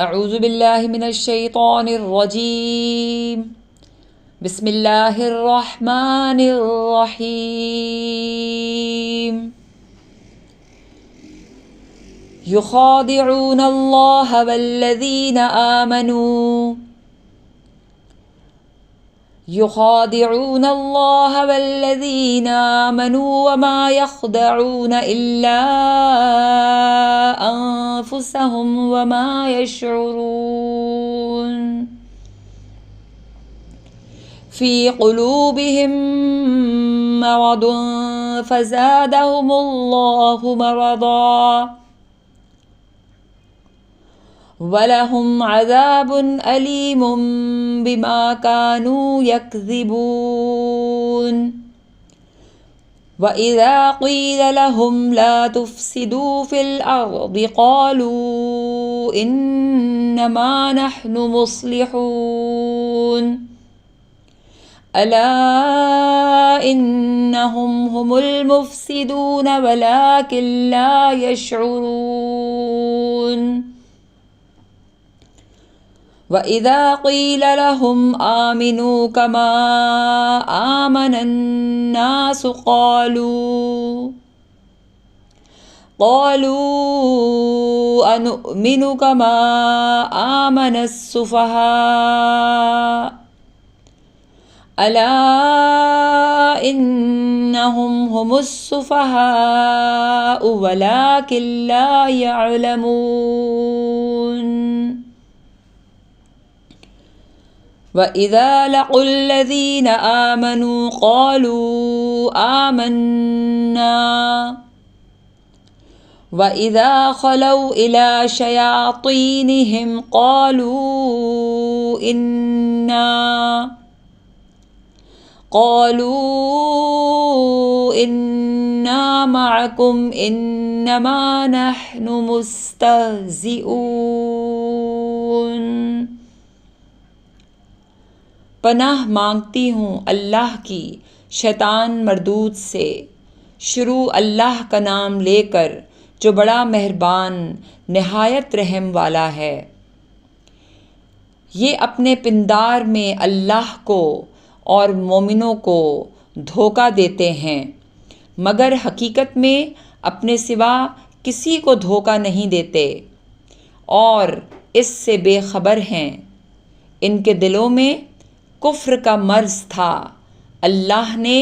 اعوذ باللہ من الشیطان الرجیم بسم اللہ الرحمن الرحیم یخادعون اللہ والذین آمنوا يخادعون الله والذين آمنوا وما يخدعون إلا أنفسهم وما يشعرون في قلوبهم مرض فزادهم الله مرضا وَلَهُمْ عَذَابٌ أَلِيمٌ بِمَا كَانُوا يَكْذِبُونَ وَإِذَا قِيلَ لَهُمْ لَا تُفْسِدُوا فِي الْأَرْضِ قَالُوا إِنَّمَا نَحْنُ مُصْلِحُونَ أَلَا إِنَّهُمْ هُمُ الْمُفْسِدُونَ وَلَكِنْ لَا يَشْعُرُونَ وَإِذَا قِيلَ لَهُمْ آمِنُوا كَمَا آمَنَ النَّاسُ قَالُوا أَنُؤْمِنُ كَمَا آمَنَ السُّفَهَاءُ أَلَا إِنَّهُمْ هُمُ السُّفَهَاءُ وَلَكِنْ لَا يَعْلَمُونَ وَإِذَا لَقُوا الَّذِينَ آمَنُوا قَالُوا آمَنَّا وَإِذَا خَلَوْا إِلَى شَيَاطِينِهِمْ قَالُوا إِنَّا مَعَكُمْ إِنَّمَا نَحْنُ مُسْتَهْزِئُونَ پناہ مانگتی ہوں اللہ کی شیطان مردود سے۔ شروع اللہ کا نام لے کر جو بڑا مہربان نہایت رحم والا ہے۔ یہ اپنے پندار میں اللہ کو اور مومنوں کو دھوکہ دیتے ہیں، مگر حقیقت میں اپنے سوا کسی کو دھوکہ نہیں دیتے اور اس سے بے خبر ہیں۔ ان کے دلوں میں کفر کا مرض تھا، اللہ نے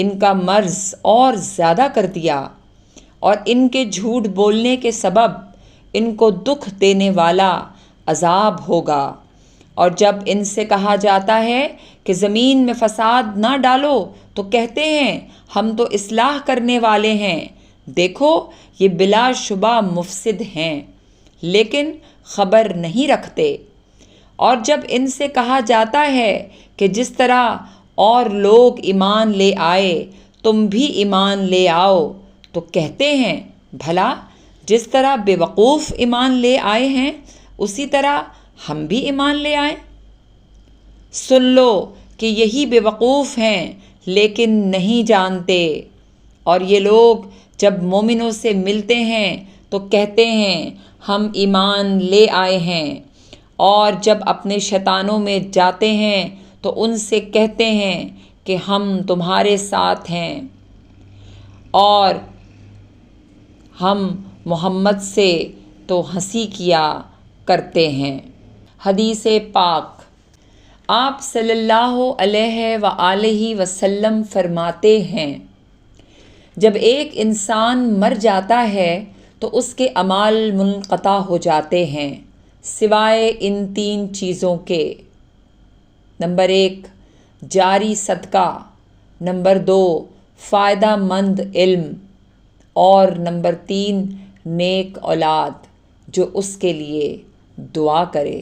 ان کا مرض اور زیادہ کر دیا، اور ان کے جھوٹ بولنے کے سبب ان کو دکھ دینے والا عذاب ہوگا۔ اور جب ان سے کہا جاتا ہے کہ زمین میں فساد نہ ڈالو تو کہتے ہیں ہم تو اصلاح کرنے والے ہیں، دیکھو یہ بلا شبہ مفسد ہیں، لیکن خبر نہیں رکھتے۔ اور جب ان سے کہا جاتا ہے کہ جس طرح اور لوگ ایمان لے آئے تم بھی ایمان لے آؤ تو کہتے ہیں بھلا جس طرح بے وقوف ایمان لے آئے ہیں اسی طرح ہم بھی ایمان لے آئیں۔ سن لو کہ یہی بے وقوف ہیں لیکن نہیں جانتے۔ اور یہ لوگ جب مومنوں سے ملتے ہیں تو کہتے ہیں ہم ایمان لے آئے ہیں، اور جب اپنے شیطانوں میں جاتے ہیں تو ان سے کہتے ہیں کہ ہم تمہارے ساتھ ہیں اور ہم محمد سے تو ہنسی کیا کرتے ہیں۔ حدیث پاک، آپ صلی اللہ علیہ وآلہ وسلم فرماتے ہیں جب ایک انسان مر جاتا ہے تو اس کے اعمال منقطع ہو جاتے ہیں سوائے ان 3 چیزوں کے۔ نمبر 1 جاری صدقہ، نمبر 2 فائدہ مند علم، اور نمبر 3 نیک اولاد جو اس کے لیے دعا کرے۔